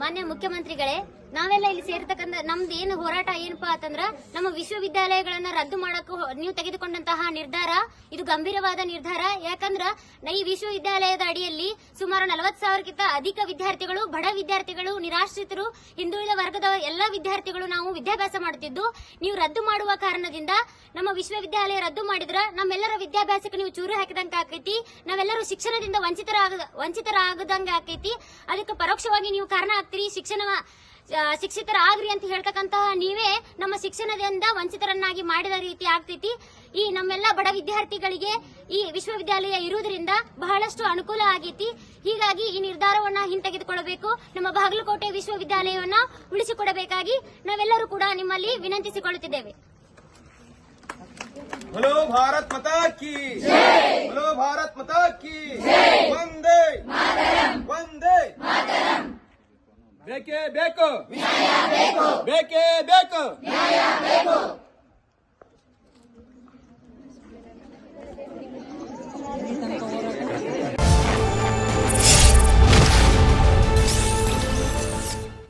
ಮಾನ್ಯ ಮುಖ್ಯಮಂತ್ರಿಗಳೇ, ನಾವೆಲ್ಲ ಇಲ್ಲಿ ಸೇರ್ತಕ್ಕಂಥ ನಮ್ದು ಏನು ಹೋರಾಟ ಏನಪ್ಪಾ ಅಂತಂದ್ರ ನಮ್ಮ ವಿಶ್ವವಿದ್ಯಾಲಯಗಳನ್ನ ರದ್ದು ಮಾಡಕ್ಕೂ ನೀವು ತೆಗೆದುಕೊಂಡಂತಹ ನಿರ್ಧಾರ ಇದು ಗಂಭೀರವಾದ ನಿರ್ಧಾರ. ಯಾಕಂದ್ರ ಈ ವಿಶ್ವವಿದ್ಯಾಲಯದ ಅಡಿಯಲ್ಲಿ ಸುಮಾರು 40,000ಕ್ಕಿಂತ ಅಧಿಕ ವಿದ್ಯಾರ್ಥಿಗಳು, ಬಡ ವಿದ್ಯಾರ್ಥಿಗಳು, ನಿರಾಶ್ರಿತರು, ಹಿಂದುಳಿದ ವರ್ಗದ ಎಲ್ಲಾ ವಿದ್ಯಾರ್ಥಿಗಳು ನಾವು ವಿದ್ಯಾಭ್ಯಾಸ ಮಾಡುತ್ತಿದ್ದು, ನೀವು ರದ್ದು ಮಾಡುವ ಕಾರಣದಿಂದ ನಮ್ಮ ವಿಶ್ವವಿದ್ಯಾಲಯ ರದ್ದು ಮಾಡಿದ್ರ ನಮ್ಮೆಲ್ಲರ ವಿದ್ಯಾಭ್ಯಾಸಕ್ಕೆ ನೀವು ಚೂರು ಹಾಕಿದಂಗ ಆಕೈತಿ. ನಾವೆಲ್ಲರೂ ಶಿಕ್ಷಣದಿಂದ ವಂಚಿತರಾಗದಂಗ ಆಕೈತಿ. ಅದಕ್ಕೆ ಪರೋಕ್ಷವಾಗಿ ನೀವು ಕಾರಣ ಆಗ್ತೀರಿ. ಶಿಕ್ಷಿತರಾಗ್ರಿ ಅಂತ ಹೇಳ್ತಕ್ಕಂತಹ ನೀವೇ ನಮ್ಮ ಶಿಕ್ಷಣದಿಂದ ವಂಚಿತರನ್ನಾಗಿ ಮಾಡಿದ ರೀತಿ ಆಗ್ತೈತಿ. ಈ ನಮ್ಮೆಲ್ಲ ಬಡ ವಿದ್ಯಾರ್ಥಿಗಳಿಗೆ ಈ ವಿಶ್ವವಿದ್ಯಾಲಯ ಇರುವುದರಿಂದ ಬಹಳಷ್ಟು ಅನುಕೂಲ ಆಗೈತಿ. ಹೀಗಾಗಿ ಈ ನಿರ್ಧಾರವನ್ನ ಹಿಂತೆಗೆದುಕೊಳ್ಳಬೇಕು. ನಮ್ಮ ಬಾಗಲಕೋಟೆ ವಿಶ್ವವಿದ್ಯಾಲಯವನ್ನ ಉಳಿಸಿಕೊಡಬೇಕಾಗಿ ನಾವೆಲ್ಲರೂ ಕೂಡ ನಿಮ್ಮಲ್ಲಿ ವಿನಂತಿಸಿಕೊಳ್ಳುತ್ತಿದ್ದೇವೆ. बोलो भारत माता की जय, बोलो भारत माता की जय, वंदे मातरम, वंदे मातरम। ಬೇಕೇ ಬೇಕು ನ್ಯಾಯ ಬೇಕು, ಬೇಕೇ ಬೇಕು ನ್ಯಾಯ ಬೇಕು।